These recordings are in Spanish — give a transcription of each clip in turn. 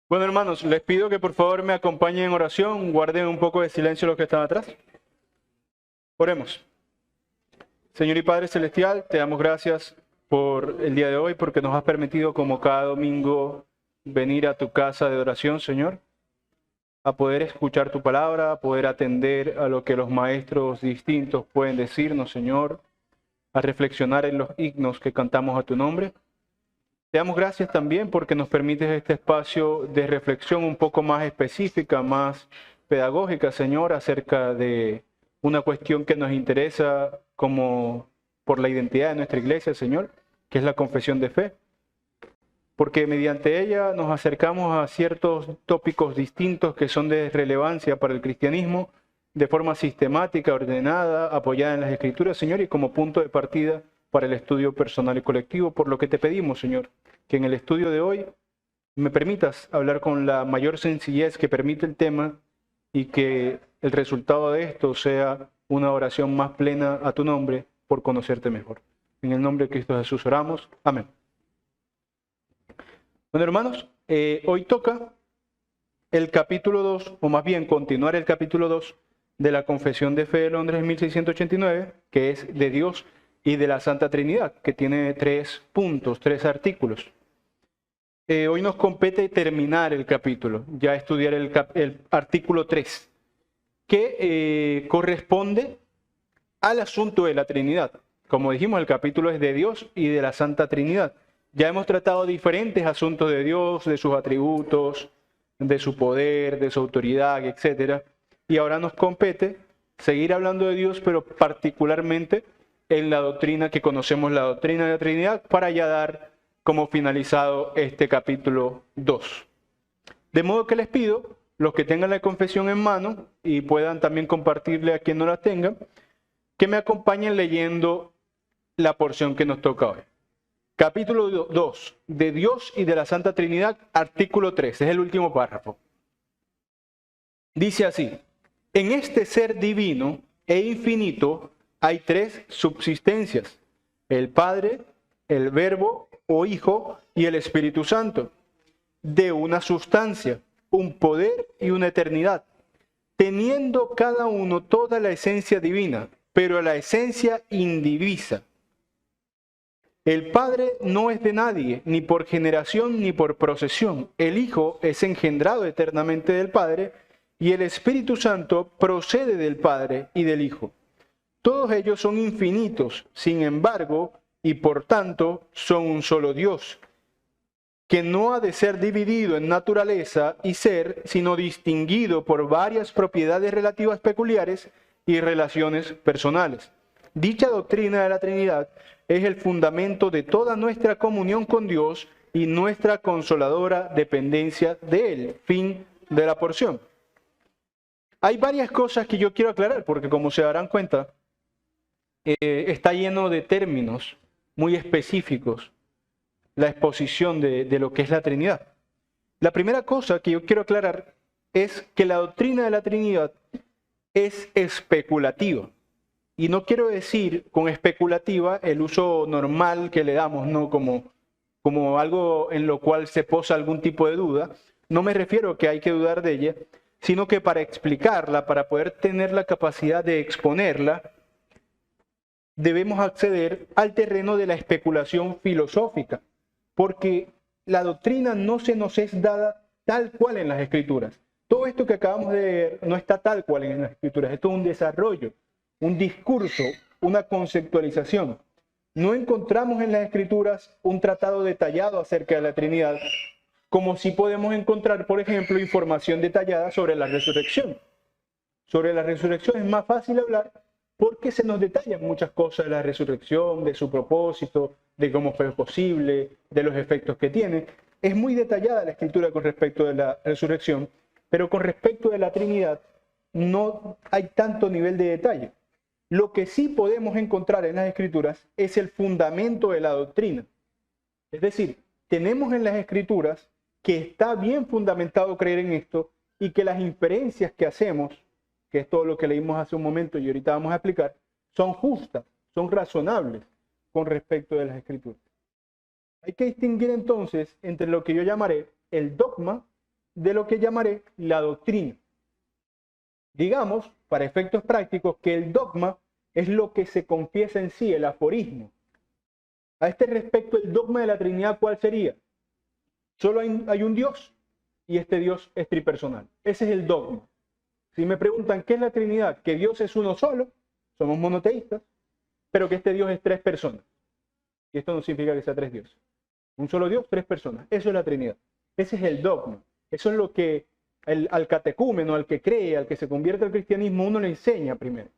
Bueno, hermanos, les pido que por favor me acompañen en oración, guarden un poco de silencio los que están atrás. Oremos. Señor y Padre Celestial, te damos gracias por el día de hoy, porque nos has permitido como cada domingo venir a tu casa de oración, Señor, a poder escuchar tu palabra, a poder atender a lo que los maestros distintos pueden decirnos, Señor, a reflexionar en los himnos que cantamos a tu nombre. Te damos gracias también porque nos permites este espacio de reflexión un poco más específica, más pedagógica, Señor, acerca de una cuestión que nos interesa como por la identidad de nuestra iglesia, Señor, que es la confesión de fe. Porque mediante ella nos acercamos a ciertos tópicos distintos que son de relevancia para el cristianismo, de forma sistemática, ordenada, apoyada en las Escrituras, Señor, y como punto de partida para el estudio personal y colectivo, por lo que te pedimos, Señor, que en el estudio de hoy me permitas hablar con la mayor sencillez que permite el tema y que el resultado de esto sea una oración más plena a tu nombre por conocerte mejor. En el nombre de Cristo Jesús oramos. Amén. Bueno, hermanos, hoy toca el capítulo 2, o más bien continuar el capítulo 2 de la Confesión de Fe de Londres en 1689, que es de Dios y de la Santa Trinidad, que tiene 3 puntos, 3 artículos. Hoy nos compete terminar el capítulo, ya estudiar el artículo 3, que corresponde al asunto de la Trinidad. Como dijimos, el capítulo es de Dios y de la Santa Trinidad. Ya hemos tratado diferentes asuntos de Dios, de sus atributos, de su poder, de su autoridad, etc. Y ahora nos compete seguir hablando de Dios, pero particularmente en la doctrina que conocemos, la doctrina de la Trinidad, para ya dar como finalizado este capítulo 2. De modo que les pido, los que tengan la confesión en mano y puedan también compartirle a quien no la tenga, que me acompañen leyendo la porción que nos toca hoy. Capítulo 2, de Dios y de la Santa Trinidad, artículo 3, es el último párrafo. Dice así: en este ser divino e infinito hay 3 subsistencias: el Padre, el Verbo o Hijo y el Espíritu Santo, de una sustancia, un poder y una eternidad, teniendo cada uno toda la esencia divina, pero la esencia indivisa. El Padre no es de nadie, ni por generación ni por procesión. El Hijo es engendrado eternamente del Padre, y el Espíritu Santo procede del Padre y del Hijo. Todos ellos son infinitos, sin embargo, y por tanto son un solo Dios, que no ha de ser dividido en naturaleza y ser, sino distinguido por varias propiedades relativas peculiares y relaciones personales. Dicha doctrina de la Trinidad es el fundamento de toda nuestra comunión con Dios y nuestra consoladora dependencia de Él. Fin de la porción. Hay varias cosas que yo quiero aclarar, porque como se darán cuenta, está lleno de términos muy específicos la exposición de lo que es la Trinidad. La primera cosa que yo quiero aclarar es que la doctrina de la Trinidad es especulativa. Y no quiero decir con especulativa el uso normal que le damos, ¿no? Como algo en lo cual se posa algún tipo de duda. No me refiero a que hay que dudar de ella, sino que para explicarla, para poder tener la capacidad de exponerla, debemos acceder al terreno de la especulación filosófica, porque la doctrina no se nos es dada tal cual en las Escrituras. Todo esto que acabamos de ver no está tal cual en las Escrituras, esto es un desarrollo, un discurso, una conceptualización. No encontramos en las Escrituras un tratado detallado acerca de la Trinidad, como sí podemos encontrar, por ejemplo, información detallada sobre la resurrección. Sobre la resurrección es más fácil hablar porque se nos detallan muchas cosas de la resurrección, de su propósito, de cómo fue posible, de los efectos que tiene. Es muy detallada la Escritura con respecto de la resurrección, pero con respecto de la Trinidad no hay tanto nivel de detalle. Lo que sí podemos encontrar en las Escrituras es el fundamento de la doctrina. Es decir, tenemos en las Escrituras que está bien fundamentado creer en esto y que las inferencias que hacemos, que es todo lo que leímos hace un momento y ahorita vamos a explicar, son justas, son razonables con respecto de las Escrituras. Hay que distinguir entonces entre lo que yo llamaré el dogma de lo que llamaré la doctrina. Digamos, para efectos prácticos, que el dogma es lo que se confiesa en sí, el aforismo. A este respecto, el dogma de la Trinidad, ¿cuál sería? Solo hay un Dios y este Dios es tripersonal. Ese es el dogma. Si me preguntan qué es la Trinidad, que Dios es uno solo, somos monoteístas, pero que este Dios es tres personas. Y esto no significa que sea tres dioses. Un solo Dios, tres personas. Eso es la Trinidad. Ese es el dogma. Eso es lo que al catecúmeno, al que cree, al que se convierte al cristianismo, uno le enseña primero.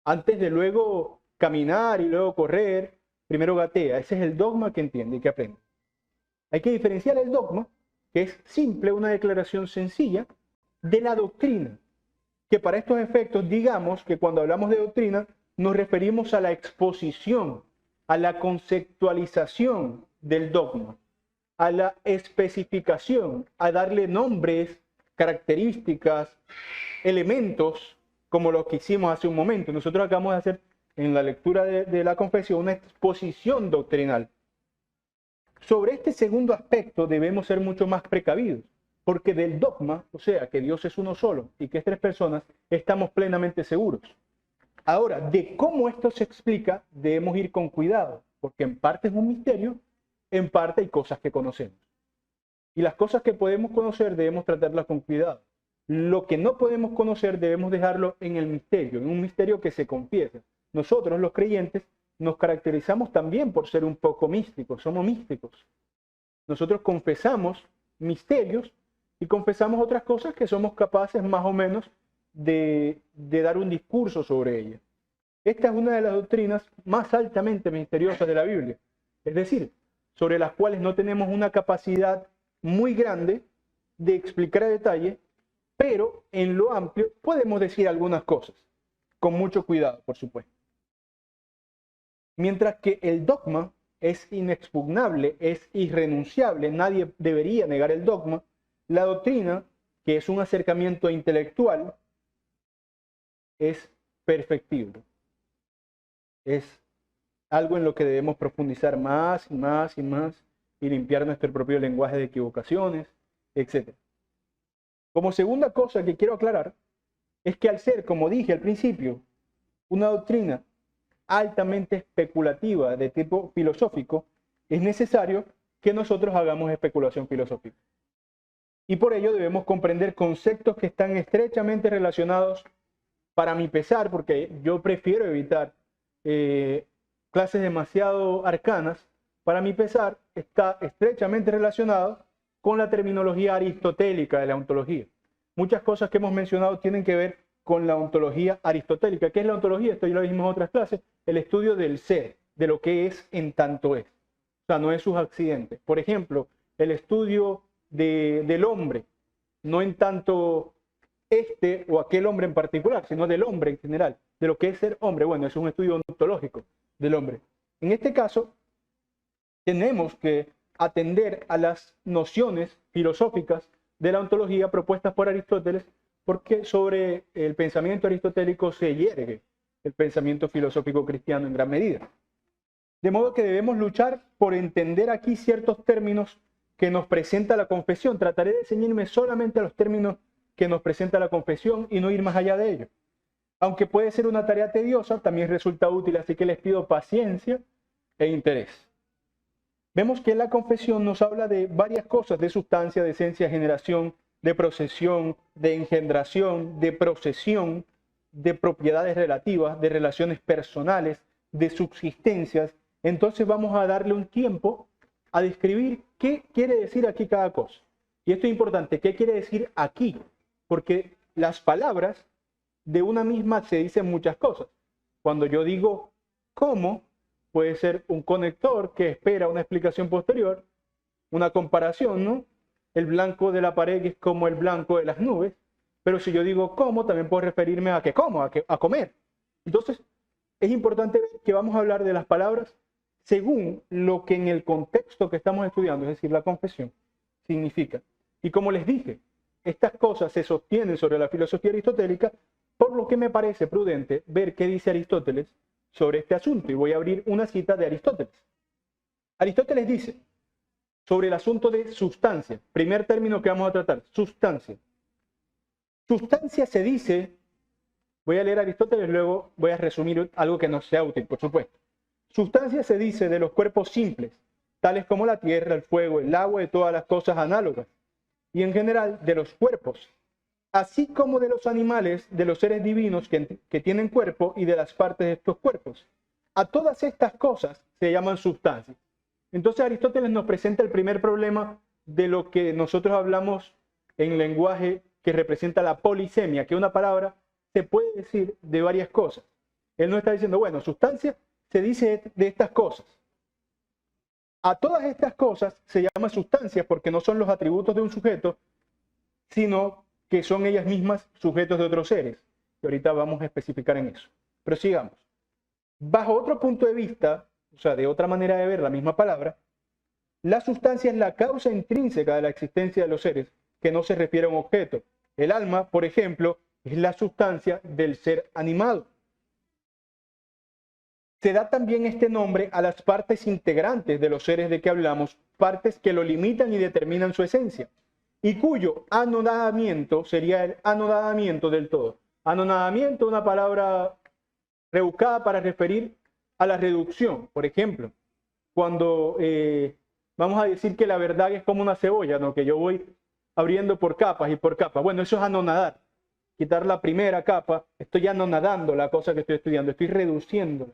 Antes de luego caminar y luego correr, primero gatea. Ese es el dogma que entiende y que aprende. Hay que diferenciar el dogma, que es simple, una declaración sencilla, de la doctrina. Que para estos efectos, digamos que cuando hablamos de doctrina, nos referimos a la exposición, a la conceptualización del dogma, a la especificación, a darle nombres, características, elementos, como lo que hicimos hace un momento. Nosotros acabamos de hacer en la lectura de la confesión una exposición doctrinal. Sobre este segundo aspecto debemos ser mucho más precavidos, porque del dogma, o sea, que Dios es uno solo y que es tres personas, estamos plenamente seguros. Ahora, de cómo esto se explica, debemos ir con cuidado, porque en parte es un misterio, en parte hay cosas que conocemos. Y las cosas que podemos conocer debemos tratarlas con cuidado. Lo que no podemos conocer debemos dejarlo en el misterio, en un misterio que se confiesa. Nosotros, los creyentes, nos caracterizamos también por ser un poco místicos, somos místicos. Nosotros confesamos misterios y confesamos otras cosas que somos capaces más o menos de dar un discurso sobre ellas. Esta es una de las doctrinas más altamente misteriosas de la Biblia, es decir, sobre las cuales no tenemos una capacidad muy grande de explicar a detalle, pero en lo amplio podemos decir algunas cosas, con mucho cuidado, por supuesto. Mientras que el dogma es inexpugnable, es irrenunciable, nadie debería negar el dogma, la doctrina, que es un acercamiento intelectual, es perfectible. Es algo en lo que debemos profundizar más y más y más y limpiar nuestro propio lenguaje de equivocaciones, etc. Como segunda cosa que quiero aclarar, es que al ser, como dije al principio, una doctrina altamente especulativa de tipo filosófico, es necesario que nosotros hagamos especulación filosófica. Y por ello debemos comprender conceptos que están estrechamente relacionados, para mi pesar, porque yo prefiero evitar clases demasiado arcanas, para mi pesar está estrechamente relacionado con la terminología aristotélica de la ontología. Muchas cosas que hemos mencionado tienen que ver con la ontología aristotélica. ¿Qué es la ontología? Esto ya lo dijimos en otras clases, el estudio del ser, de lo que es en tanto es. O sea, no es sus accidentes. Por ejemplo, el estudio del hombre, no en tanto este o aquel hombre en particular, sino del hombre en general, de lo que es ser hombre. Bueno, es un estudio ontológico del hombre. En este caso, tenemos que atender a las nociones filosóficas de la ontología propuestas por Aristóteles, porque sobre el pensamiento aristotélico se yergue el pensamiento filosófico cristiano en gran medida. De modo que debemos luchar por entender aquí ciertos términos que nos presenta la confesión. Trataré de ceñirme solamente a los términos que nos presenta la confesión y no ir más allá de ello. Aunque puede ser una tarea tediosa, también resulta útil, así que les pido paciencia e interés. Vemos que la confesión nos habla de varias cosas, de sustancia, de esencia, generación, de procesión, de engendración, de procesión, de propiedades relativas, de relaciones personales, de subsistencias. Entonces vamos a darle un tiempo a describir qué quiere decir aquí cada cosa. Y esto es importante, ¿qué quiere decir aquí? Porque las palabras de una misma se dicen muchas cosas. Cuando yo digo cómo, puede ser un conector que espera una explicación posterior, una comparación, ¿no? El blanco de la pared es como el blanco de las nubes, pero si yo digo cómo, también puedo referirme a que como, a comer. Entonces, es importante ver que vamos a hablar de las palabras según lo que en el contexto que estamos estudiando, es decir, la confesión, significa. Y como les dije, estas cosas se sostienen sobre la filosofía aristotélica, por lo que me parece prudente ver qué dice Aristóteles sobre este asunto. Y voy a abrir una cita de Aristóteles. Aristóteles dice: sobre el asunto de sustancia. Primer término que vamos a tratar, sustancia. Sustancia se dice, voy a leer a Aristóteles, luego voy a resumir algo que nos sea útil, por supuesto. Sustancia se dice de los cuerpos simples, tales como la tierra, el fuego, el agua y todas las cosas análogas, y en general de los cuerpos, así como de los animales, de los seres divinos que tienen cuerpo y de las partes de estos cuerpos. A todas estas cosas se llaman sustancias. Entonces Aristóteles nos presenta el primer problema de lo que nosotros hablamos en lenguaje que representa la polisemia, que una palabra se puede decir de varias cosas. Él nos está diciendo, bueno, sustancia se dice de estas cosas. A todas estas cosas se llama sustancias porque no son los atributos de un sujeto, sino que son ellas mismas sujetos de otros seres. Y ahorita vamos a especificar en eso. Pero sigamos. Bajo otro punto de vista, o sea, de otra manera de ver la misma palabra, la sustancia es la causa intrínseca de la existencia de los seres, que no se refiere a un objeto. El alma, por ejemplo, es la sustancia del ser animado. Se da también este nombre a las partes integrantes de los seres de que hablamos, partes que lo limitan y determinan su esencia, y cuyo anonadamiento sería el anonadamiento del todo. Anonadamiento, una palabra rebuscada para referir a la reducción. Por ejemplo, cuando vamos a decir que la verdad es como una cebolla, ¿no? Que yo voy abriendo por capas y por capas. Bueno, eso es anonadar. Quitar la primera capa, estoy anonadando la cosa que estoy estudiando, estoy reduciéndola,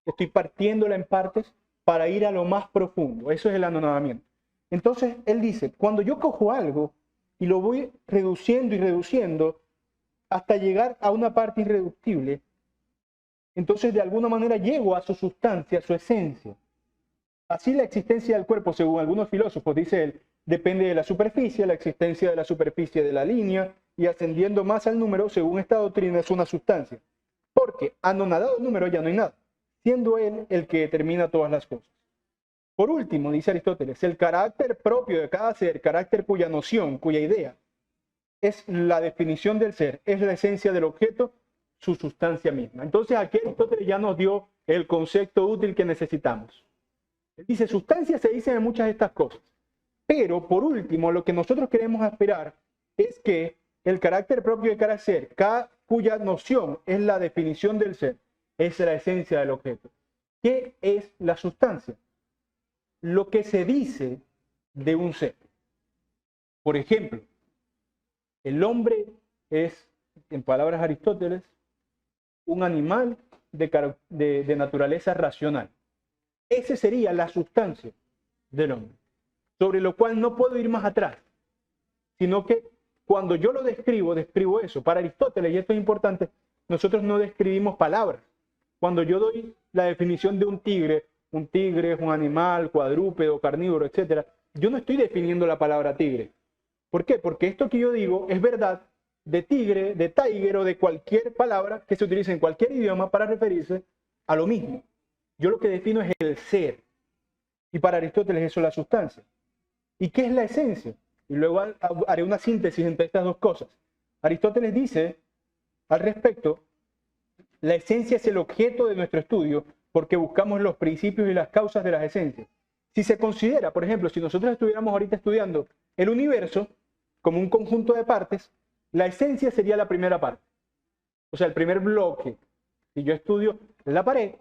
estoy partiéndola en partes para ir a lo más profundo. Eso es el anonadamiento. Entonces, él dice, cuando yo cojo algo y lo voy reduciendo y reduciendo hasta llegar a una parte irreductible, entonces de alguna manera llego a su sustancia, a su esencia. Así la existencia del cuerpo, según algunos filósofos, dice él, depende de la superficie, la existencia de la superficie de la línea, y ascendiendo más al número, según esta doctrina, es una sustancia. Porque anonadado el número ya no hay nada, siendo él el que determina todas las cosas. Por último, dice Aristóteles, el carácter propio de cada ser, carácter cuya noción, cuya idea, es la definición del ser, es la esencia del objeto, su sustancia misma. Entonces aquí Aristóteles ya nos dio el concepto útil que necesitamos. Él dice, sustancia se dice de muchas de estas cosas. Pero, por último, lo que nosotros queremos aspirar es que el carácter propio de cada ser, cuya noción es la definición del ser, es la esencia del objeto. ¿Qué es la sustancia? Lo que se dice de un ser. Por ejemplo, el hombre es, en palabras de Aristóteles, un animal de naturaleza racional. Esa sería la sustancia del hombre, sobre lo cual no puedo ir más atrás, sino que cuando yo lo describo, describo eso. Para Aristóteles, y esto es importante, nosotros no describimos palabras. Cuando yo doy la definición de un tigre es un animal cuadrúpedo, carnívoro, etc., yo no estoy definiendo la palabra tigre. ¿Por qué? Porque esto que yo digo es verdad de tigre, de tiger o de cualquier palabra que se utilice en cualquier idioma para referirse a lo mismo. Yo lo que defino es el ser. Y para Aristóteles eso es la sustancia. ¿Y qué es la esencia? Y luego haré una síntesis entre estas dos cosas. Aristóteles dice al respecto, la esencia es el objeto de nuestro estudio porque buscamos los principios y las causas de las esencias. Si se considera, por ejemplo, si nosotros estuviéramos ahorita estudiando el universo como un conjunto de partes, la esencia sería la primera parte. O sea, el primer bloque. Si yo estudio la pared,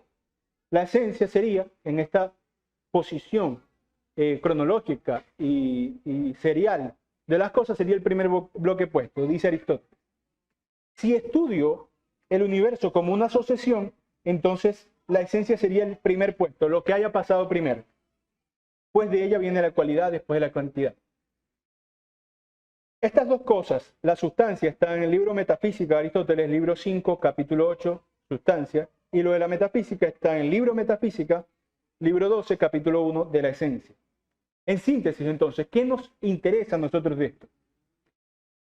la esencia sería en esta posición cronológica y serial de las cosas, sería el primer bloque puesto, dice Aristóteles. Si estudio el universo como una asociación, entonces la esencia sería el primer puesto, lo que haya pasado primero. Después de ella viene la cualidad, después de la cantidad. Estas dos cosas, la sustancia, está en el libro Metafísica de Aristóteles, libro 5, capítulo 8, sustancia, y lo de la metafísica está en el libro Metafísica, libro 12, capítulo 1, de la esencia. En síntesis, entonces, ¿qué nos interesa a nosotros de esto?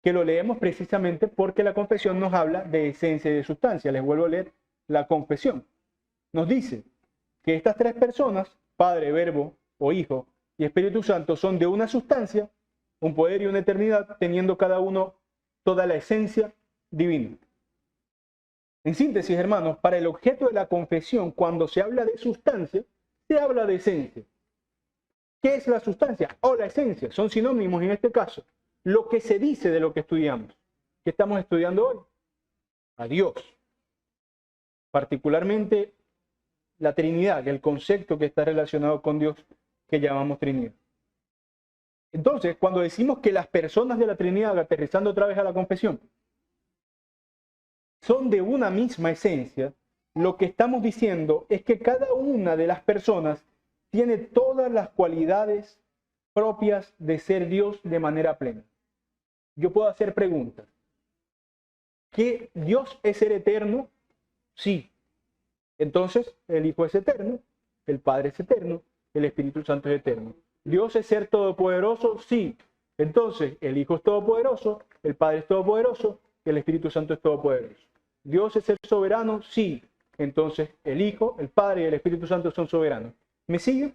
Que lo leemos precisamente porque la confesión nos habla de esencia y de sustancia. Les vuelvo a leer la confesión. Nos dice que estas tres personas, Padre, Verbo o Hijo y Espíritu Santo, son de una sustancia, un poder y una eternidad, teniendo cada uno toda la esencia divina. En síntesis, hermanos, para el objeto de la confesión, cuando se habla de sustancia, se habla de esencia. ¿Qué es la sustancia o la esencia? Son sinónimos en este caso. Lo que se dice de lo que estudiamos. ¿Qué estamos estudiando hoy? A Dios. Particularmente la Trinidad, el concepto que está relacionado con Dios que llamamos Trinidad. Entonces, cuando decimos que las personas de la Trinidad, aterrizando otra vez a la confesión, son de una misma esencia, lo que estamos diciendo es que cada una de las personas tiene todas las cualidades propias de ser Dios de manera plena. Yo puedo hacer preguntas. ¿Que Dios es ser eterno? Sí. Entonces, el Hijo es eterno, el Padre es eterno, el Espíritu Santo es eterno. ¿Dios es ser todopoderoso? Sí. Entonces, el Hijo es todopoderoso, el Padre es todopoderoso, el Espíritu Santo es todopoderoso. ¿Dios es ser soberano? Sí. Entonces, el Hijo, el Padre y el Espíritu Santo son soberanos. ¿Me siguen?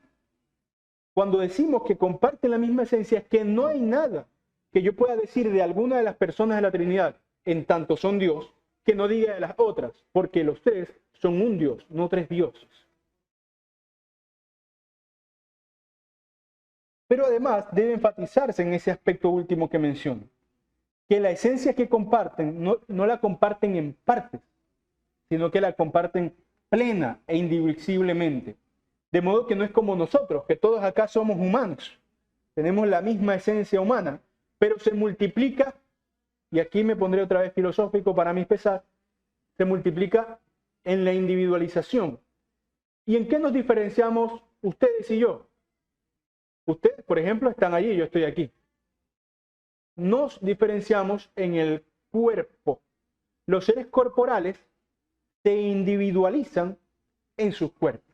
Cuando decimos que comparten la misma esencia, es que no hay nada que yo pueda decir de alguna de las personas de la Trinidad, en tanto son Dios, que no diga de las otras, porque los tres son un Dios, no tres dioses. Pero además debe enfatizarse en ese aspecto último que menciono, que la esencia que comparten no la comparten en partes, sino que la comparten plena e indivisiblemente. De modo que no es como nosotros, que todos acá somos humanos, tenemos la misma esencia humana, pero se multiplica, y aquí me pondré otra vez filosófico para mis pesar, se multiplica en la individualización. ¿Y en qué nos diferenciamos ustedes y yo? Ustedes, por ejemplo, están allí, yo estoy aquí. Nos diferenciamos en el cuerpo. Los seres corporales se individualizan en sus cuerpos.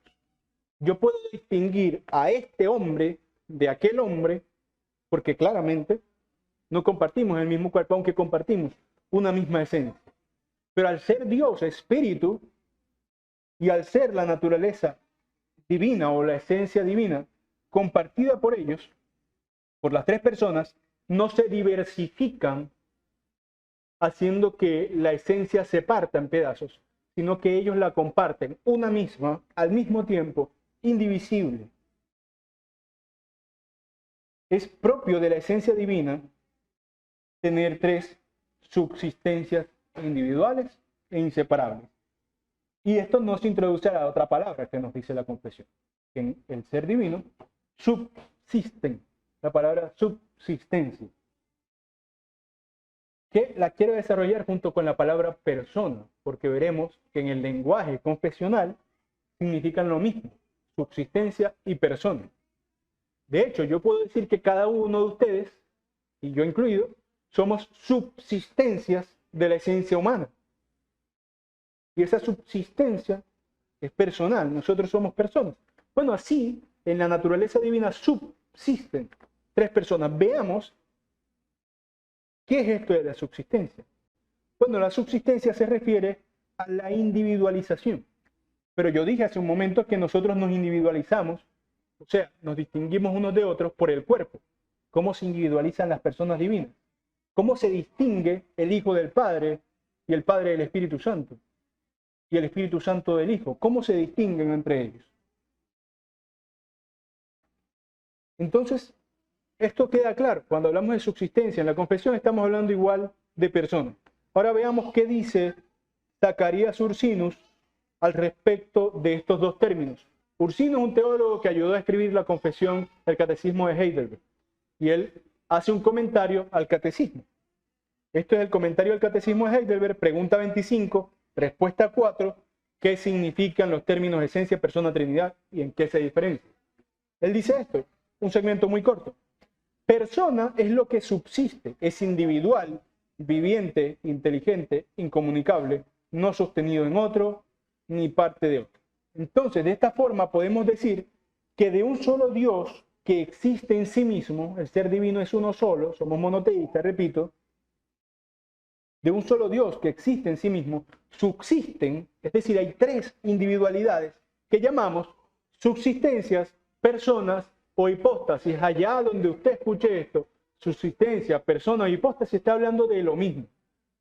Yo puedo distinguir a este hombre de aquel hombre porque claramente no compartimos el mismo cuerpo, aunque compartimos una misma esencia. Pero al ser Dios espíritu y al ser la naturaleza divina o la esencia divina compartida por ellos, por las tres personas, no se diversifican haciendo que la esencia se parta en pedazos, sino que ellos la comparten una misma, al mismo tiempo, indivisible. Es propio de la esencia divina tener tres subsistencias individuales e inseparables. Y esto nos introduce a la otra palabra que nos dice la confesión, que en el ser divino subsisten, la palabra subsistencia, que la quiero desarrollar junto con la palabra persona, porque veremos que en el lenguaje confesional significan lo mismo, subsistencia y persona. De hecho, yo puedo decir que cada uno de ustedes, y yo incluido, somos subsistencias de la esencia humana. Y esa subsistencia es personal, nosotros somos personas. Bueno, así en la naturaleza divina subsisten tres personas. Veamos qué es esto de la subsistencia. Bueno, la subsistencia se refiere a la individualización. Pero yo dije hace un momento que nosotros nos individualizamos, o sea, nos distinguimos unos de otros por el cuerpo. ¿Cómo se individualizan las personas divinas? ¿Cómo se distingue el Hijo del Padre y el Padre del Espíritu Santo? Y el Espíritu Santo del Hijo. ¿Cómo se distinguen entre ellos? Entonces, esto queda claro. Cuando hablamos de subsistencia en la confesión estamos hablando igual de personas. Ahora veamos qué dice Zacarías Ursinus al respecto de estos dos términos. Ursinus es un teólogo que ayudó a escribir la confesión del catecismo de Heidelberg. Y él hace un comentario al catecismo. Esto es el comentario al catecismo de Heidelberg, pregunta 25, respuesta 4, ¿qué significan los términos esencia, persona, Trinidad y en qué se diferencian? Él dice esto, un segmento muy corto. Persona es lo que subsiste, es individual, viviente, inteligente, incomunicable, no sostenido en otro, ni parte de otro. Entonces, de esta forma podemos decir que de un solo Dios que existe en sí mismo, el ser divino es uno solo, somos monoteístas, repito, de un solo Dios que existe en sí mismo, subsisten, es decir, hay tres individualidades que llamamos subsistencias, personas o hipóstasis. Allá donde usted escuche esto, subsistencia, persona o hipóstasis, está hablando de lo mismo,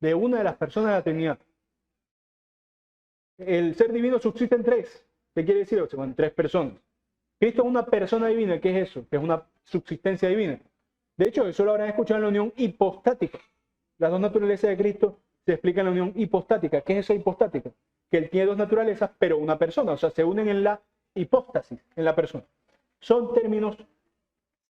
de una de las personas de la Trinidad. El ser divino subsiste en tres. ¿Qué quiere decir eso? Bueno, tres personas. Cristo es una persona divina. ¿Qué es eso? Que es una subsistencia divina. De hecho, eso lo habrán escuchado en la unión hipostática. Las dos naturalezas de Cristo se explican en la unión hipostática. ¿Qué es eso hipostática? Que Él tiene dos naturalezas, pero una persona. O sea, se unen en la hipóstasis, en la persona. Son términos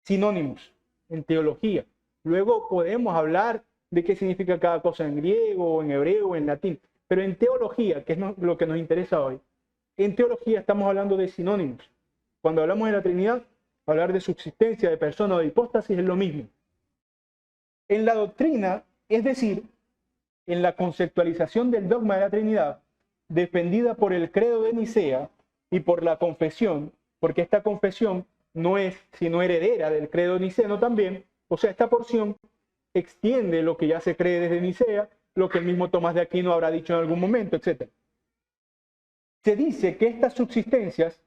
sinónimos en teología. Luego podemos hablar de qué significa cada cosa en griego, en hebreo, o en latín. Pero en teología, que es lo que nos interesa hoy, en teología estamos hablando de sinónimos. Cuando hablamos de la Trinidad, hablar de subsistencia, de persona o de hipóstasis es lo mismo. En la doctrina, es decir, en la conceptualización del dogma de la Trinidad, defendida por el credo de Nicea y por la confesión, porque esta confesión no es sino heredera del credo niceno también, o sea, esta porción extiende lo que ya se cree desde Nicea, lo que el mismo Tomás de Aquino habrá dicho en algún momento, etc. Se dice que estas subsistencias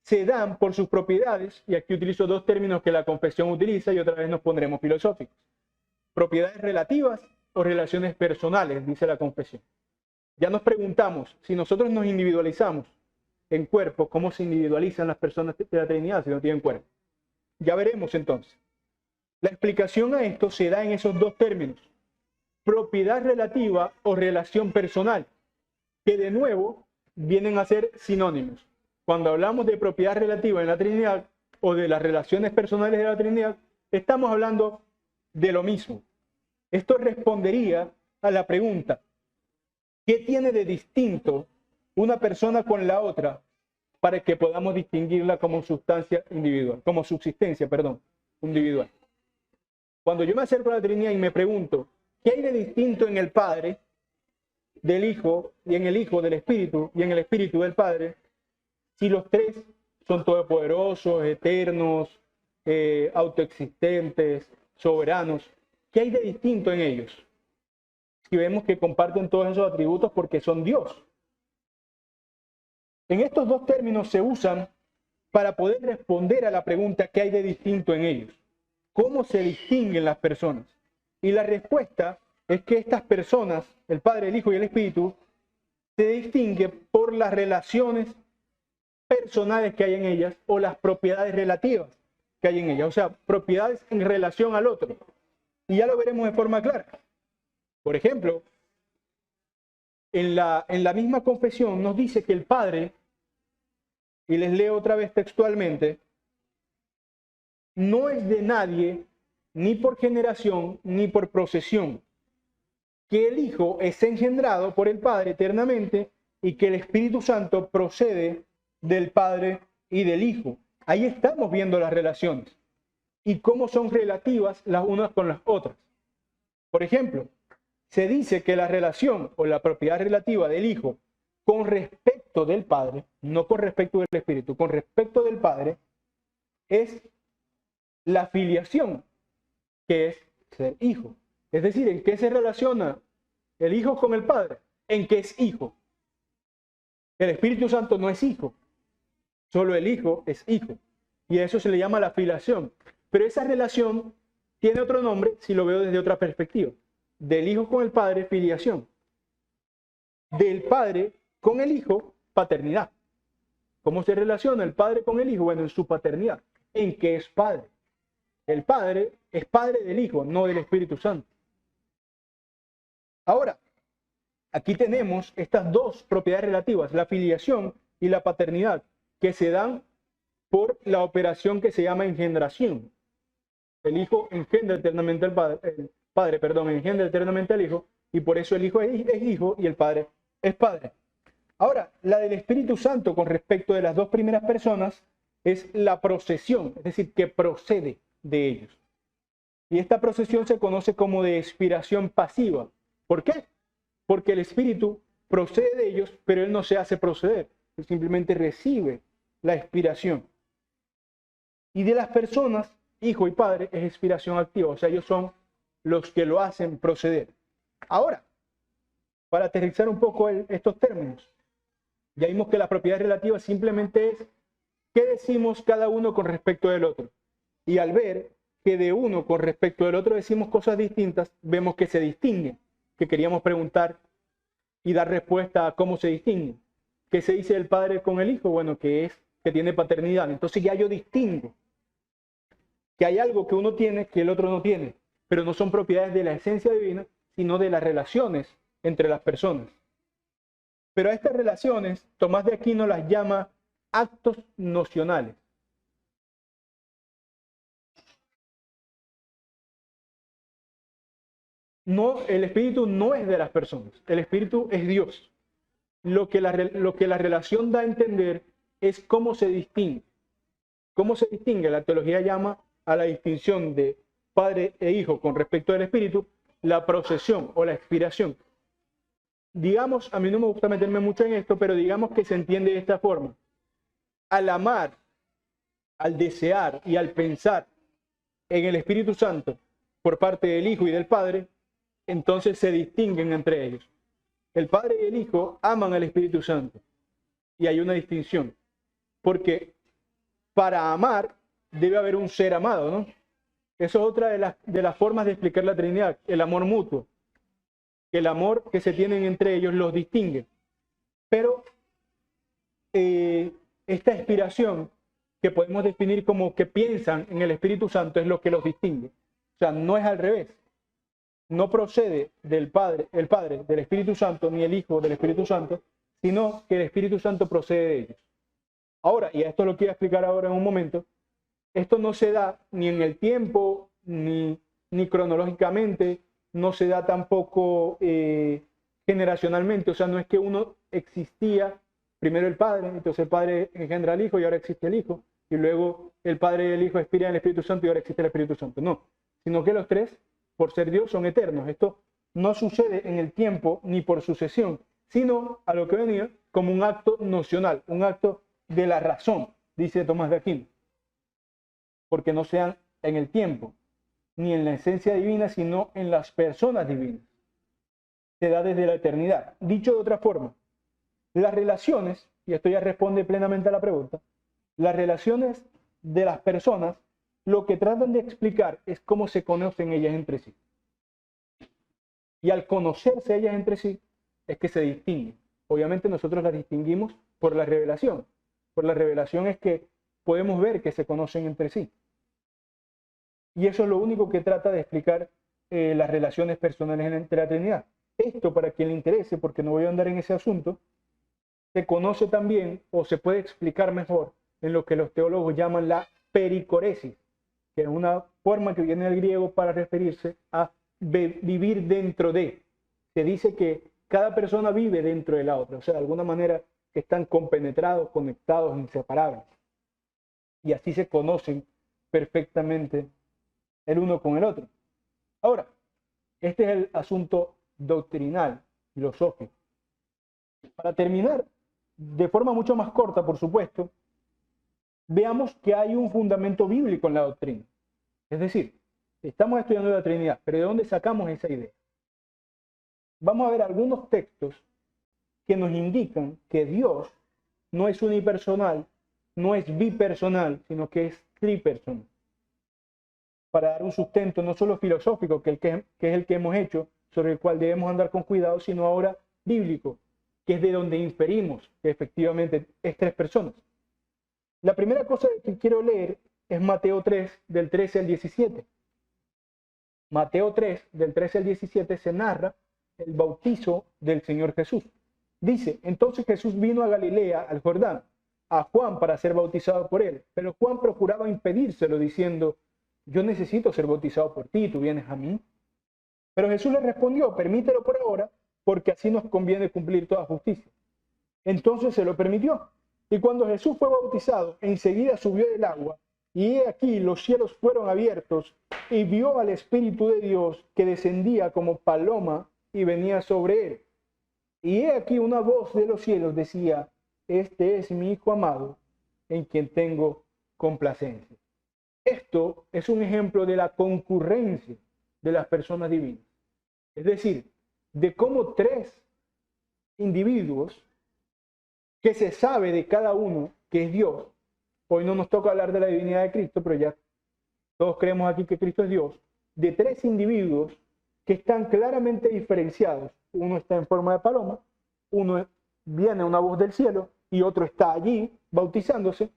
se dan por sus propiedades, y aquí utilizo dos términos que la confesión utiliza y otra vez nos pondremos filosóficos. Propiedades relativas o relaciones personales, dice la confesión. Ya nos preguntamos, si nosotros nos individualizamos en cuerpo, ¿cómo se individualizan las personas de la Trinidad si no tienen cuerpo? Ya veremos entonces. La explicación a esto se da en esos dos términos, propiedad relativa o relación personal, que de nuevo vienen a ser sinónimos. Cuando hablamos de propiedad relativa en la Trinidad o de las relaciones personales de la Trinidad, estamos hablando de lo mismo. Esto respondería a la pregunta, ¿qué tiene de distinto una persona con la otra para que podamos distinguirla como sustancia individual, como subsistencia, perdón, individual? Cuando yo me acerco a la Trinidad y me pregunto, ¿qué hay de distinto en el Padre, del Hijo, y en el Hijo del Espíritu, y en el Espíritu del Padre, si los tres son todopoderosos, eternos, autoexistentes, soberanos? ¿Qué hay de distinto en ellos? Y vemos que comparten todos esos atributos porque son Dios. En estos dos términos se usan para poder responder a la pregunta ¿qué hay de distinto en ellos? ¿Cómo se distinguen las personas? Y la respuesta es que estas personas, el Padre, el Hijo y el Espíritu, se distinguen por las relaciones personales que hay en ellas o las propiedades relativas que hay en ellas. O sea, propiedades en relación al otro. Y ya lo veremos de forma clara. Por ejemplo, en la misma confesión nos dice que el Padre, y les leo otra vez textualmente, no es de nadie, ni por generación, ni por procesión, que el Hijo es engendrado por el Padre eternamente y que el Espíritu Santo procede del Padre y del Hijo. Ahí estamos viendo las relaciones y cómo son relativas las unas con las otras. Por ejemplo, se dice que la relación o la propiedad relativa del Hijo con respecto del Padre, no con respecto del Espíritu, con respecto del Padre, es la filiación, que es ser hijo. Es decir, ¿en qué se relaciona el Hijo con el Padre? En que es hijo. El Espíritu Santo no es hijo, solo el Hijo es hijo. Y a eso se le llama la filiación. Pero esa relación tiene otro nombre si lo veo desde otra perspectiva. Del Hijo con el Padre, filiación. Del Padre con el Hijo, paternidad. ¿Cómo se relaciona el Padre con el Hijo? Bueno, en su paternidad, en que es Padre. El Padre es Padre del Hijo, no del Espíritu Santo. Ahora, aquí tenemos estas dos propiedades relativas, la filiación y la paternidad, que se dan por la operación que se llama engendración. El Hijo engendra eternamente al Padre, engendra eternamente al Hijo, y por eso el Hijo es Hijo y el Padre es Padre. Ahora, la del Espíritu Santo con respecto de las dos primeras personas es la procesión, es decir, que procede de ellos. Y esta procesión se conoce como de expiración pasiva. ¿Por qué? Porque el Espíritu procede de ellos, pero Él no se hace proceder. Él simplemente recibe la expiración. Y de las personas, Hijo y Padre, es expiración activa. O sea, ellos son los que lo hacen proceder. Ahora, para aterrizar un poco estos términos, ya vimos que la propiedad relativa simplemente es qué decimos cada uno con respecto del otro. Y al ver que de uno con respecto del otro decimos cosas distintas, vemos que se distinguen, que queríamos preguntar y dar respuesta a cómo se distinguen. ¿Qué se dice del Padre con el Hijo? Bueno, que es que tiene paternidad. Entonces ya yo distingo que hay algo que uno tiene que el otro no tiene, pero no son propiedades de la esencia divina, sino de las relaciones entre las personas. Pero a estas relaciones, Tomás de Aquino las llama actos nocionales. No, el espíritu no es de las personas, el espíritu es Dios. Lo que la relación da a entender es cómo se distingue. ¿Cómo se distingue? La teología llama a la distinción de padre e hijo con respecto al espíritu la procesión o la expiración. Digamos, a mí no me gusta meterme mucho en esto, pero digamos que se entiende de esta forma. Al amar, al desear y al pensar en el Espíritu Santo por parte del Hijo y del Padre, entonces se distinguen entre ellos. El Padre y el Hijo aman al Espíritu Santo y hay una distinción, porque para amar debe haber un ser amado, ¿no? Eso es otra de las formas de explicar la Trinidad, el amor mutuo. El amor que se tienen entre ellos los distingue. Pero esta inspiración que podemos definir como que piensan en el Espíritu Santo es lo que los distingue. O sea, no es al revés. No procede del Padre, el Padre del Espíritu Santo, ni el Hijo del Espíritu Santo, sino que el Espíritu Santo procede de ellos. Ahora, y esto lo quiero explicar ahora en un momento, esto no se da ni en el tiempo, ni cronológicamente, no se da tampoco generacionalmente. O sea, no es que uno existía primero el Padre, entonces el Padre engendra al Hijo y ahora existe el Hijo, y luego el Padre y el Hijo expiran el Espíritu Santo y ahora existe el Espíritu Santo. No, sino que los tres, por ser Dios, son eternos. Esto no sucede en el tiempo ni por sucesión, sino a lo que venía como un acto nocional, un acto de la razón, dice Tomás de Aquino, porque no sean en el tiempo, ni en la esencia divina, sino en las personas divinas. Se da desde la eternidad. Dicho de otra forma, las relaciones, y esto ya responde plenamente a la pregunta, las relaciones de las personas, lo que tratan de explicar es cómo se conocen ellas entre sí. Y al conocerse ellas entre sí, es que se distinguen. Obviamente nosotros las distinguimos por la revelación. Por la revelación es que podemos ver que se conocen entre sí. Y eso es lo único que trata de explicar las relaciones personales entre la Trinidad. Esto, para quien le interese, porque no voy a andar en ese asunto, se conoce también, o se puede explicar mejor, en lo que los teólogos llaman la pericoresis, que es una forma que viene del griego para referirse a vivir dentro de. Se dice que cada persona vive dentro de la otra, o sea, de alguna manera están compenetrados, conectados, inseparables. Y así se conocen perfectamente el uno con el otro. Ahora, este es el asunto doctrinal, filosófico. Para terminar, de forma mucho más corta, por supuesto, veamos que hay un fundamento bíblico en la doctrina. Es decir, estamos estudiando la Trinidad, pero ¿de dónde sacamos esa idea? Vamos a ver algunos textos que nos indican que Dios no es unipersonal, no es bipersonal, sino que es tripersonal. Para dar un sustento no solo filosófico, que es el que hemos hecho, sobre el cual debemos andar con cuidado, sino ahora bíblico, que es de donde inferimos que efectivamente es tres personas. La primera cosa que quiero leer es Mateo 3, del 13 al 17. Mateo 3, del 13 al 17, se narra el bautizo del Señor Jesús. Dice, entonces Jesús vino a Galilea, al Jordán, a Juan para ser bautizado por él. Pero Juan procuraba impedírselo, diciendo, yo necesito ser bautizado por ti, ¿tú vienes a mí? Pero Jesús le respondió, permítelo por ahora, porque así nos conviene cumplir toda justicia. Entonces se lo permitió. Y cuando Jesús fue bautizado, enseguida subió del agua, y he aquí los cielos fueron abiertos, y vio al Espíritu de Dios que descendía como paloma y venía sobre él. Y he aquí una voz de los cielos decía, este es mi Hijo amado, en quien tengo complacencia. Esto es un ejemplo de la concurrencia de las personas divinas. Es decir, de cómo tres individuos que se sabe de cada uno que es Dios. Hoy no nos toca hablar de la divinidad de Cristo, pero ya todos creemos aquí que Cristo es Dios. De tres individuos que están claramente diferenciados. Uno está en forma de paloma, uno viene una voz del cielo y otro está allí bautizándose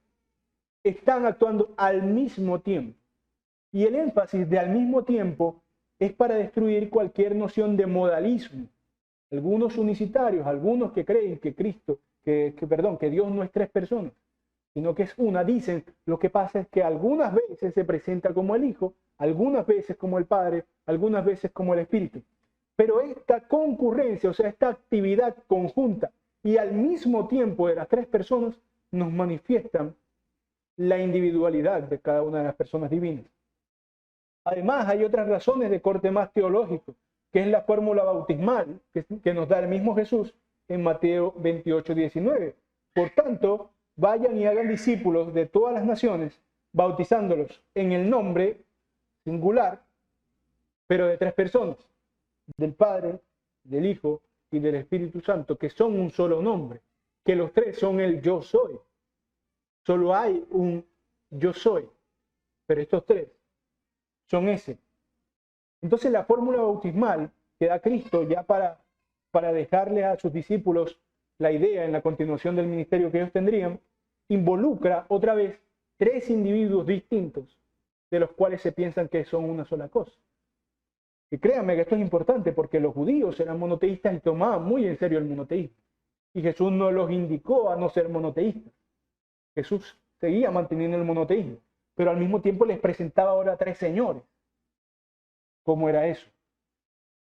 están actuando al mismo tiempo. Y el énfasis de al mismo tiempo es para destruir cualquier noción de modalismo. Algunos unicitarios, algunos que creen que que Dios no es tres personas, sino que es una, dicen, lo que pasa es que algunas veces se presenta como el Hijo, algunas veces como el Padre, algunas veces como el Espíritu. Pero esta concurrencia, o sea, esta actividad conjunta y al mismo tiempo de las tres personas, nos manifiestan la individualidad de cada una de las personas divinas. Además, hay otras razones de corte más teológico, que es la fórmula bautismal que nos da el mismo Jesús en Mateo 28:19. Por tanto, vayan y hagan discípulos de todas las naciones, bautizándolos en el nombre singular, pero de tres personas, del Padre, del Hijo y del Espíritu Santo, que son un solo nombre, que los tres son el yo soy. Solo hay un yo soy, pero estos tres son ese. Entonces la fórmula bautismal que da Cristo ya para dejarle a sus discípulos la idea en la continuación del ministerio que ellos tendrían, involucra otra vez tres individuos distintos, de los cuales se piensan que son una sola cosa. Y créanme que esto es importante porque los judíos eran monoteístas y tomaban muy en serio el monoteísmo. Y Jesús no los indicó a no ser monoteístas. Jesús seguía manteniendo el monoteísmo, pero al mismo tiempo les presentaba ahora tres señores. ¿Cómo era eso?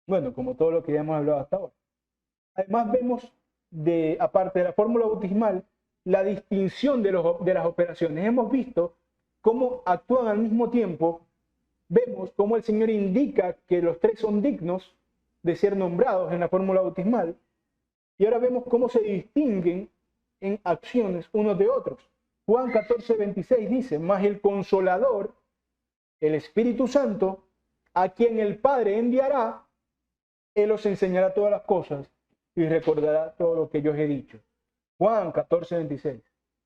Bueno, como todo lo que ya hemos hablado hasta ahora. Además vemos, aparte de la fórmula bautismal, la distinción de las operaciones. Hemos visto cómo actúan al mismo tiempo. Vemos cómo el Señor indica que los tres son dignos de ser nombrados en la fórmula bautismal. Y ahora vemos cómo se distinguen en acciones unos de otros. Juan 14:26 dice, mas el Consolador, el Espíritu Santo, a quien el Padre enviará, Él os enseñará todas las cosas y recordará todo lo que yo os he dicho. Juan 14:26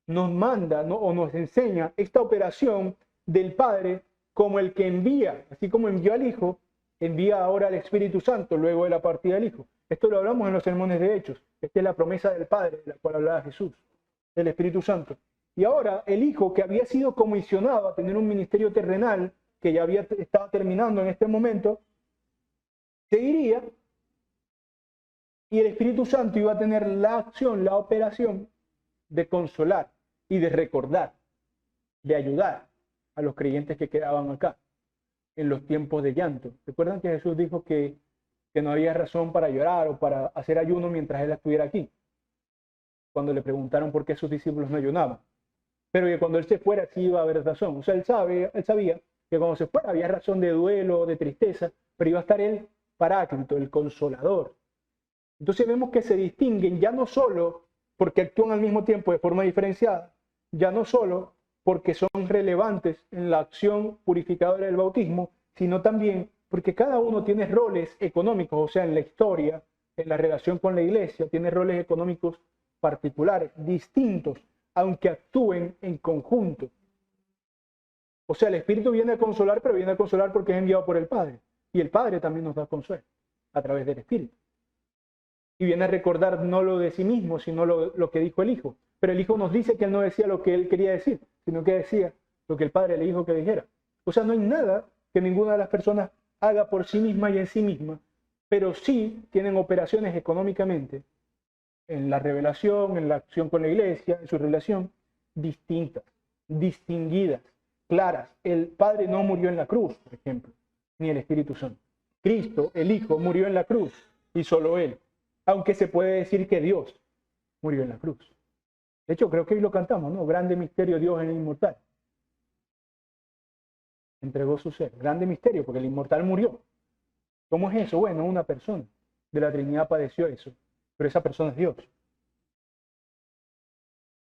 nos manda o nos enseña esta operación del Padre como el que envía, así como envió al Hijo, envía ahora al Espíritu Santo luego de la partida del Hijo. Esto lo hablamos en los sermones de Hechos. Esta es la promesa del Padre, de la cual hablaba Jesús, del Espíritu Santo. Y ahora el Hijo, que había sido comisionado a tener un ministerio terrenal, que ya estaba terminando en este momento, seguiría, y el Espíritu Santo iba a tener la acción, la operación de consolar y de recordar, de ayudar a los creyentes que quedaban acá en los tiempos de llanto. ¿Recuerdan que Jesús dijo que no había razón para llorar o para hacer ayuno mientras Él estuviera aquí? Cuando le preguntaron por qué sus discípulos no ayunaban. Pero que cuando Él se fuera sí iba a haber razón. O sea, Él sabía que cuando se fuera había razón de duelo, de tristeza, pero iba a estar el Paráclito, el Consolador. Entonces vemos que se distinguen ya no solo porque actúan al mismo tiempo de forma diferenciada, ya no solo porque son relevantes en la acción purificadora del bautismo, sino también porque cada uno tiene roles económicos, o sea, en la historia, en la relación con la iglesia, tiene roles económicos particulares, distintos, aunque actúen en conjunto. O sea, el Espíritu viene a consolar, pero viene a consolar porque es enviado por el Padre. Y el Padre también nos da consuelo a través del Espíritu. Y viene a recordar no lo de sí mismo, sino lo que dijo el Hijo. Pero el Hijo nos dice que Él no decía lo que Él quería decir, sino que decía lo que el Padre le dijo que dijera. O sea, no hay nada que ninguna de las personas haga por sí misma y en sí misma, pero sí tienen operaciones económicamente en la revelación, en la acción con la iglesia, en su relación, distintas, distinguidas, claras. El Padre no murió en la cruz, por ejemplo, ni el Espíritu Santo. Cristo, el Hijo, murió en la cruz y solo Él. Aunque se puede decir que Dios murió en la cruz. De hecho, creo que hoy lo cantamos, ¿no? Grande misterio, Dios en el inmortal. Entregó su ser. Grande misterio, porque el inmortal murió. ¿Cómo es eso? Bueno, una persona de la Trinidad padeció eso, pero esa persona es Dios.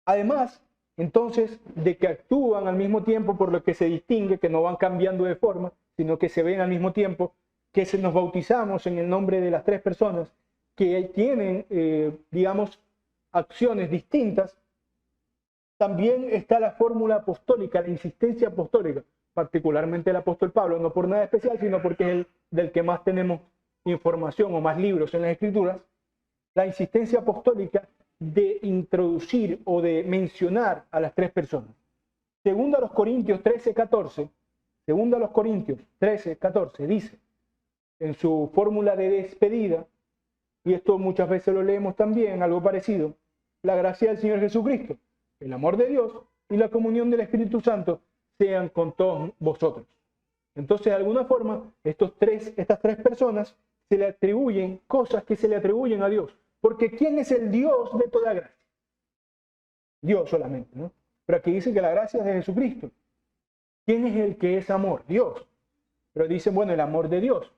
Además, entonces, de que actúan al mismo tiempo, por lo que se distingue, que no van cambiando de forma, sino que se ven al mismo tiempo, que nos bautizamos en el nombre de las tres personas, que tienen, digamos, acciones distintas. También está la fórmula apostólica, la insistencia apostólica, particularmente el apóstol Pablo, no por nada especial, sino porque es el del que más tenemos información o más libros en las Escrituras, la insistencia apostólica de introducir o de mencionar a las tres personas. Segunda a los Corintios 13:14, segunda a los Corintios 13:14 dice, en su fórmula de despedida, y esto muchas veces lo leemos también, algo parecido, la gracia del Señor Jesucristo, el amor de Dios y la comunión del Espíritu Santo sean con todos vosotros. Entonces, de alguna forma, estas tres personas se le atribuyen cosas que se le atribuyen a Dios. Porque ¿quién es el Dios de toda gracia? Dios solamente, ¿no? Pero aquí dice que la gracia es de Jesucristo. ¿Quién es el que es amor? Dios. Pero dicen, bueno, el amor de Dios.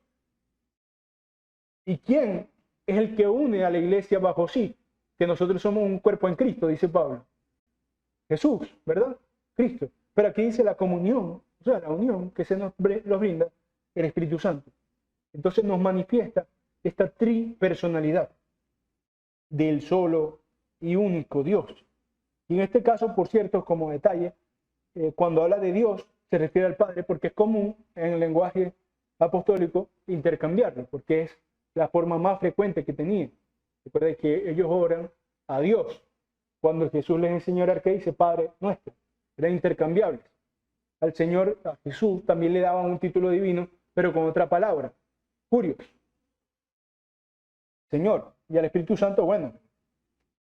¿Y quién es el que une a la iglesia bajo sí? Que nosotros somos un cuerpo en Cristo, dice Pablo. Jesús, ¿verdad? Cristo. Pero aquí dice la comunión, o sea, la unión que se nos brinda el Espíritu Santo. Entonces nos manifiesta esta tripersonalidad del solo y único Dios. Y en este caso, por cierto, como detalle, cuando habla de Dios, se refiere al Padre, porque es común en el lenguaje apostólico intercambiarlo, porque es la forma más frecuente que tenían. Recuerden que ellos oran a Dios. Cuando Jesús les enseñó a orar, ¿qué dice? Padre nuestro. Eran intercambiables. Al Señor, a Jesús, también le daban un título divino, pero con otra palabra. Curios. Señor. Y al Espíritu Santo, bueno,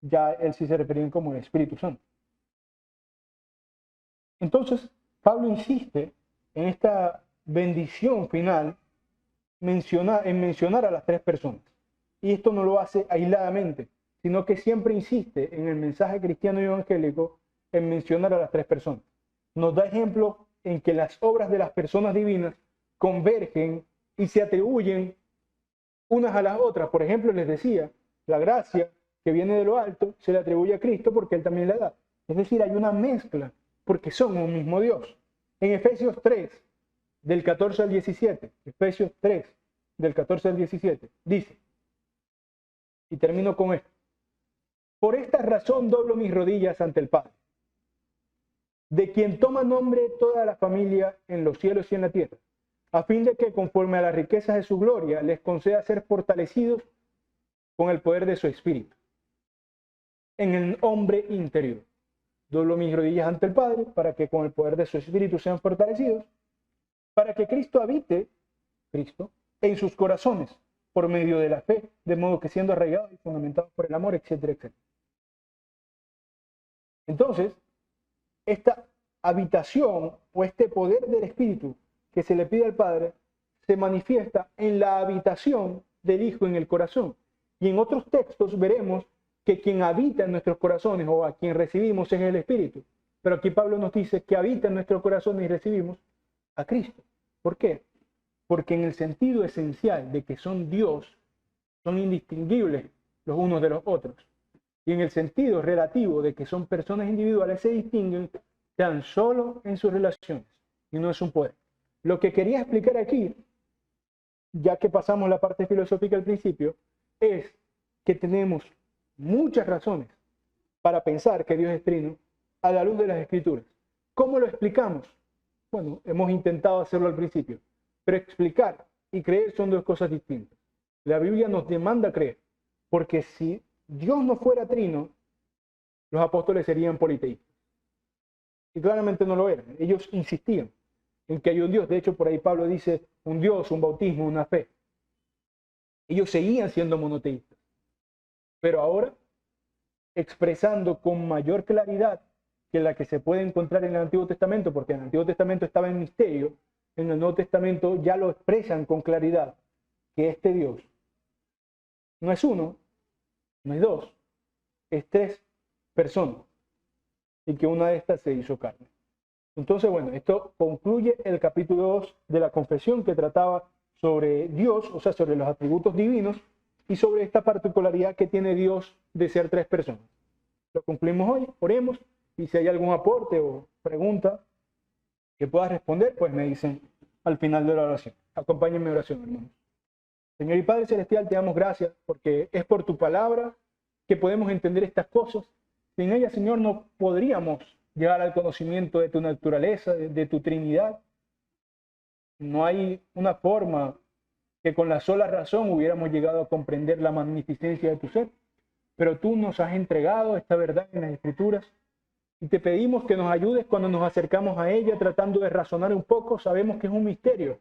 ya él sí se refería como el Espíritu Santo. Entonces, Pablo insiste en esta bendición final en mencionar a las tres personas. Y esto no lo hace aisladamente, sino que siempre insiste en el mensaje cristiano y evangélico en mencionar a las tres personas. Nos da ejemplos en que las obras de las personas divinas convergen y se atribuyen unas a las otras. Por ejemplo, les decía, la gracia que viene de lo alto se le atribuye a Cristo porque Él también la da. Es decir, hay una mezcla porque son un mismo Dios. En Efesios 3, del 14 al 17, Efesios 3, del 14 al 17, dice, y termino con esto, por esta razón doblo mis rodillas ante el Padre, de quien toma nombre toda la familia en los cielos y en la tierra, a fin de que conforme a las riquezas de su gloria les conceda ser fortalecidos con el poder de su espíritu, en el hombre interior. Doblo mis rodillas ante el Padre para que con el poder de su espíritu sean fortalecidos, para que Cristo habite, en sus corazones por medio de la fe, de modo que siendo arraigados y fundamentados por el amor, etcétera, etcétera. Entonces, esta habitación o este poder del Espíritu que se le pide al Padre se manifiesta en la habitación del Hijo en el corazón. Y en otros textos veremos que quien habita en nuestros corazones o a quien recibimos es el Espíritu. Pero aquí Pablo nos dice que habita en nuestros corazones y recibimos a Cristo. ¿Por qué? Porque en el sentido esencial de que son Dios, son indistinguibles los unos de los otros. Y en el sentido relativo de que son personas individuales, se distinguen tan solo en sus relaciones. Y no es un poder. Lo que quería explicar aquí, ya que pasamos la parte filosófica al principio, es que tenemos muchas razones para pensar que Dios es trino a la luz de las Escrituras. ¿Cómo lo explicamos? Bueno, hemos intentado hacerlo al principio, pero explicar y creer son dos cosas distintas. La Biblia nos demanda creer, porque si Dios no fuera trino, los apóstoles serían politeístas. Y claramente no lo eran. Ellos insistían en que hay un Dios. De hecho, por ahí Pablo dice un Dios, un bautismo, una fe. Ellos seguían siendo monoteístas. Pero ahora, expresando con mayor claridad que la que se puede encontrar en el Antiguo Testamento, porque en el Antiguo Testamento estaba en misterio, en el Nuevo Testamento ya lo expresan con claridad, que este Dios no es uno, no es dos, es tres personas, y que una de estas se hizo carne. Entonces, bueno, esto concluye el capítulo 2 de la confesión, que trataba sobre Dios, o sea, sobre los atributos divinos, y sobre esta particularidad que tiene Dios de ser tres personas. Lo concluimos hoy, oremos, y si hay algún aporte o pregunta que pueda responder, pues me dicen al final de la oración. Acompáñenme en oración, hermanos. Señor y Padre Celestial, te damos gracias porque es por tu palabra que podemos entender estas cosas. Sin ella, Señor, no podríamos llegar al conocimiento de tu naturaleza, de tu Trinidad. No hay una forma que con la sola razón hubiéramos llegado a comprender la magnificencia de tu ser. Pero tú nos has entregado esta verdad en las Escrituras Y te pedimos que nos ayudes cuando nos acercamos a ella, tratando de razonar un poco. Sabemos que es un misterio,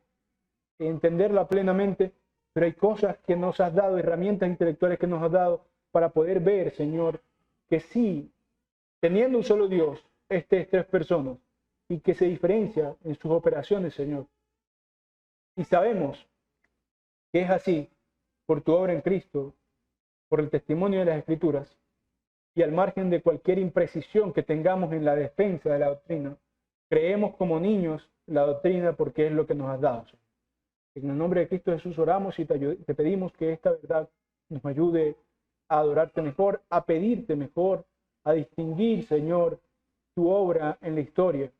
entenderla plenamente, pero hay cosas que nos has dado, herramientas intelectuales que nos has dado para poder ver, Señor, que sí, teniendo un solo Dios, este es tres personas y que se diferencia en sus operaciones, Señor. Y sabemos que es así por tu obra en Cristo, por el testimonio de las Escrituras y al margen de cualquier imprecisión que tengamos en la defensa de la doctrina, creemos como niños la doctrina porque es lo que nos has dado, Señor. En el nombre de Cristo Jesús oramos y te pedimos que esta verdad nos ayude a adorarte mejor, a pedirte mejor, a distinguir, Señor, tu obra en la historia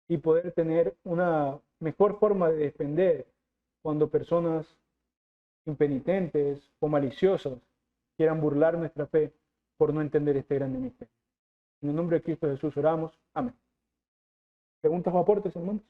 y poder tener una mejor forma de defender cuando personas impenitentes o maliciosas quieran burlar nuestra fe por no entender este grande misterio. En el nombre de Cristo Jesús oramos. Amén. ¿Preguntas o aportes, hermanos?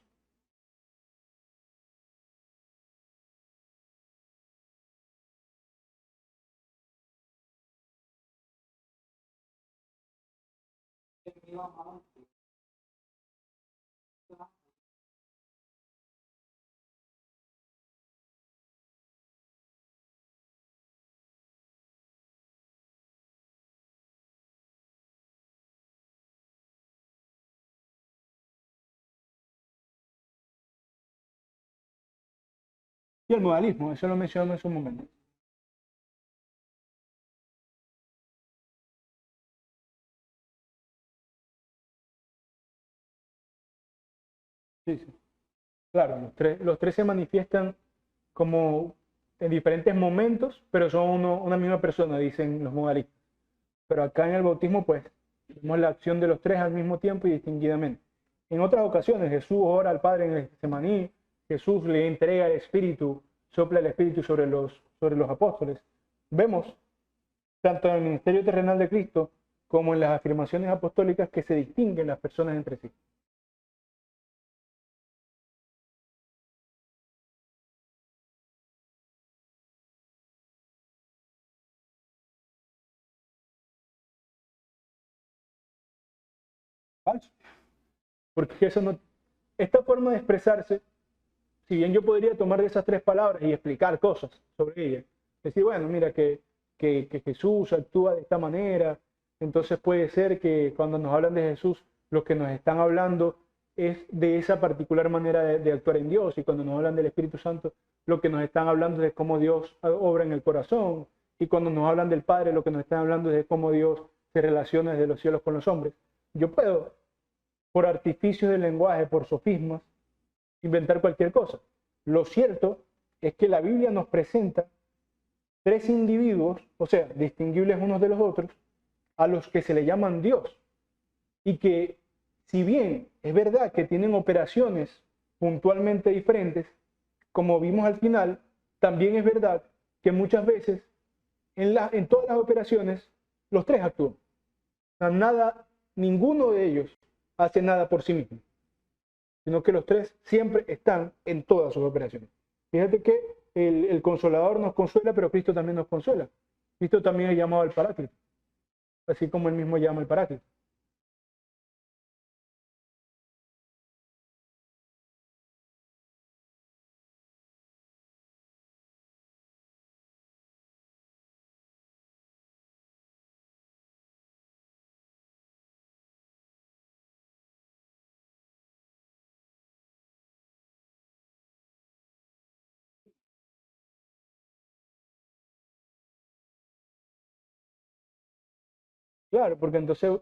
Y el modalismo, eso lo mencionamos en su momento. Sí, sí. Claro, los tres se manifiestan como en diferentes momentos, pero son una misma persona, dicen los modalistas. Pero acá en el bautismo, pues, vemos la acción de los tres al mismo tiempo y distinguidamente. En otras ocasiones, Jesús ora al Padre en el Getsemaní, Jesús le entrega el Espíritu, sopla el Espíritu sobre los apóstoles. Vemos, tanto en el ministerio terrenal de Cristo como en las afirmaciones apostólicas, que se distinguen las personas entre sí. Falso. Porque eso no, esta forma de expresarse, si bien yo podría tomar de esas tres palabras y explicar cosas sobre ellas, decir, bueno, mira, que Jesús actúa de esta manera, entonces puede ser que cuando nos hablan de Jesús, lo que nos están hablando es de esa particular manera de actuar en Dios, y cuando nos hablan del Espíritu Santo, lo que nos están hablando es de cómo Dios obra en el corazón, y cuando nos hablan del Padre, lo que nos están hablando es de cómo Dios se relaciona desde los cielos con los hombres. Yo puedo, por artificios del lenguaje, por sofismas, inventar cualquier cosa. Lo cierto es que la Biblia nos presenta tres individuos, o sea, distinguibles unos de los otros, a los que se le llaman Dios. Y que, si bien es verdad que tienen operaciones puntualmente diferentes, como vimos al final, también es verdad que muchas veces en todas las operaciones los tres actúan. O sea, ninguno de ellos hace nada por sí mismo, sino que los tres siempre están en todas sus operaciones. Fíjate que el Consolador nos consuela, pero Cristo también nos consuela. Cristo también es llamado el Paráclito, así como él mismo llama el Paráclito. Claro, porque entonces,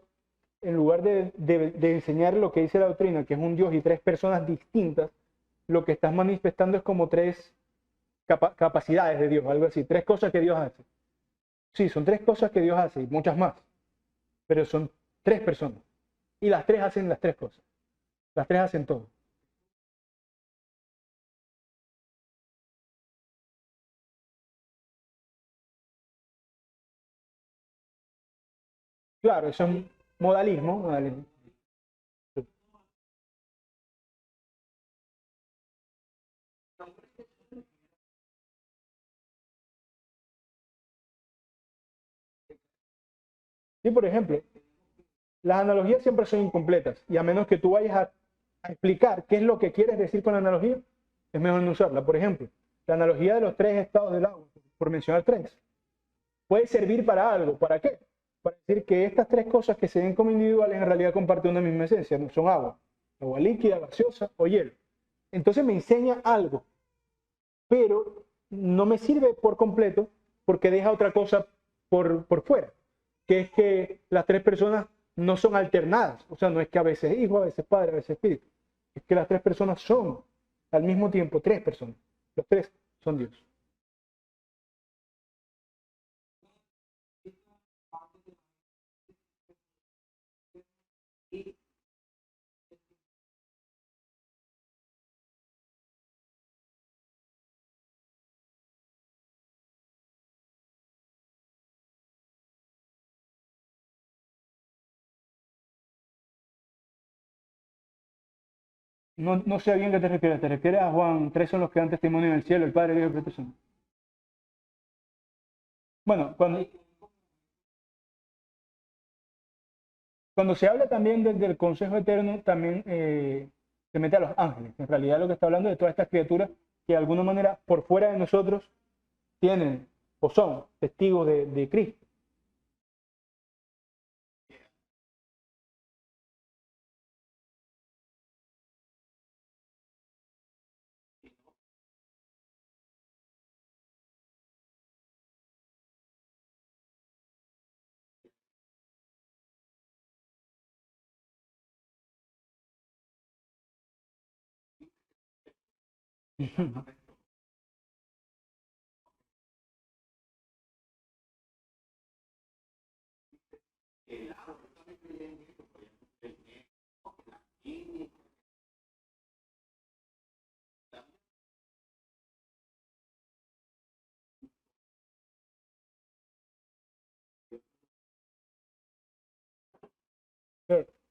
en lugar de enseñar lo que dice la doctrina, que es un Dios y tres personas distintas, lo que estás manifestando es como tres capacidades de Dios, algo así, tres cosas que Dios hace. Sí, son tres cosas que Dios hace y muchas más, pero son tres personas. Y las tres hacen las tres cosas. Las tres hacen todo. Claro, eso es modalismo, modalismo. Sí, por ejemplo, Las analogías siempre son incompletas y a menos que tú vayas a explicar qué es lo que quieres decir con la analogía, es mejor no usarla. Por ejemplo, la analogía de los tres estados del agua, por mencionar tres, puede servir para algo. ¿Para qué? Para decir que estas tres cosas que se ven como individuales en realidad comparten una misma esencia, no son agua, agua líquida, gaseosa o hielo. Entonces me enseña algo, pero no me sirve por completo porque deja otra cosa por fuera, que es que las tres personas no son alternadas, o sea, no es que a veces hijo, a veces padre, a veces espíritu, es que las tres personas son al mismo tiempo tres personas, los tres son Dios. No, no sé bien a qué te refieres a Juan, tres son los que dan testimonio en el cielo, el Padre, el Hijo y el Espíritu Santo. Bueno, cuando se habla también del Consejo Eterno, también se mete a los ángeles. En realidad lo que está hablando de todas estas criaturas que de alguna manera por fuera de nosotros tienen o son testigos de Cristo.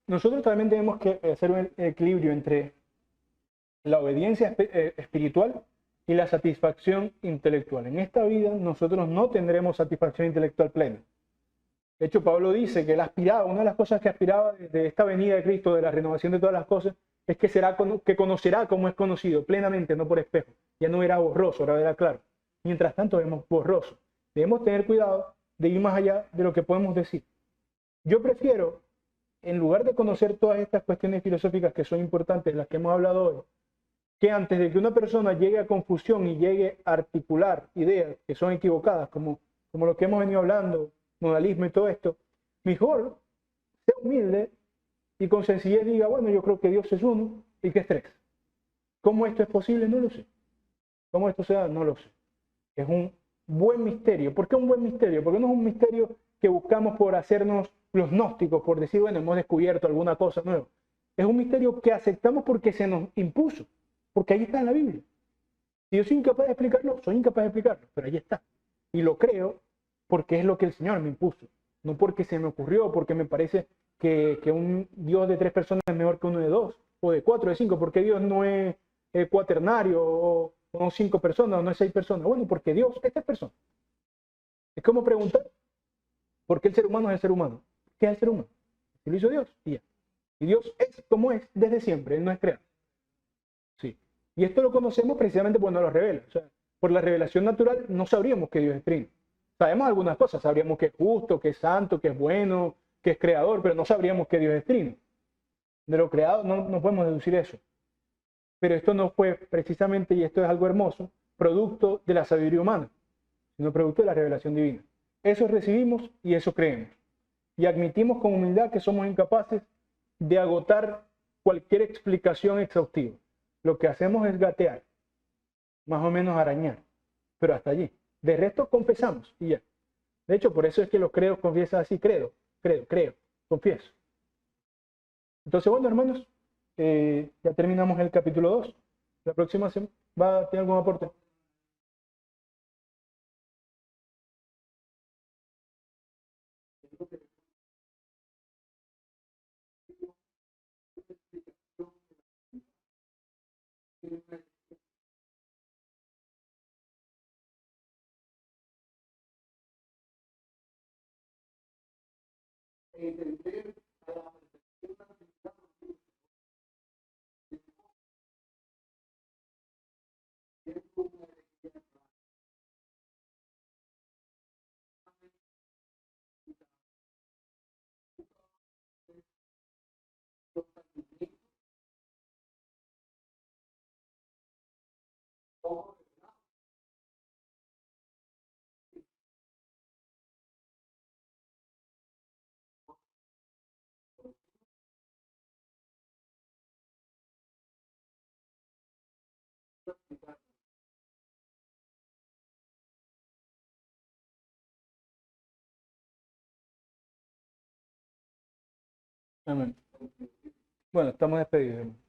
Nosotros también tenemos que hacer un equilibrio entre la obediencia espiritual y la satisfacción intelectual. En esta vida nosotros no tendremos satisfacción intelectual plena. De hecho, Pablo dice que él aspiraba, una de las cosas que aspiraba de esta venida de Cristo, de la renovación de todas las cosas, es que, que conocerá como es conocido plenamente, no por espejo. Ya no era borroso, ahora era claro. Mientras tanto, vemos borroso. Debemos tener cuidado de ir más allá de lo que podemos decir. Yo prefiero, en lugar de conocer todas estas cuestiones filosóficas que son importantes, las que hemos hablado hoy, que antes de que una persona llegue a confusión y llegue a articular ideas que son equivocadas, como lo que hemos venido hablando, modalismo y todo esto, mejor sea humilde y con sencillez diga, bueno, yo creo que Dios es uno y que es tres. ¿Cómo esto es posible? No lo sé. ¿Cómo esto se da? No lo sé. Es un buen misterio. ¿Por qué un buen misterio? Porque no es un misterio que buscamos por hacernos los gnósticos, por decir, bueno, hemos descubierto alguna cosa nueva. Es un misterio que aceptamos porque se nos impuso, porque ahí está en la Biblia. Si yo soy incapaz de explicarlo, soy incapaz de explicarlo, pero ahí está. Y lo creo porque es lo que el Señor me impuso, no porque se me ocurrió, porque me parece que un Dios de tres personas es mejor que uno de dos, o de cuatro, de cinco, porque Dios no es cuaternario, o no cinco personas, o no es seis personas. Bueno, porque Dios es tres personas. Es como preguntar, ¿por qué el ser humano es el ser humano? ¿Qué es el ser humano? Y lo hizo Dios, y ya. Y Dios es como es desde siempre, Él no es creado. Sí. Y esto lo conocemos precisamente cuando lo revela. O sea, por la revelación natural no sabríamos que Dios es trino. Sabemos algunas cosas, sabríamos que es justo, que es santo, que es bueno, que es creador, pero no sabríamos que Dios es trino. De lo creado no podemos deducir eso. Pero esto no fue precisamente, y esto es algo hermoso, producto de la sabiduría humana, sino producto de la revelación divina. Eso recibimos y eso creemos. Y admitimos con humildad que somos incapaces de agotar cualquier explicación exhaustiva. Lo que hacemos es gatear, más o menos arañar, pero hasta allí. De resto confesamos y ya. De hecho, por eso es que los credos confiesan así, creo, confieso. Entonces, bueno, hermanos, ya terminamos el capítulo 2. La próxima va a tener algún aporte. Amén. Bueno, estamos despedidos, hermano.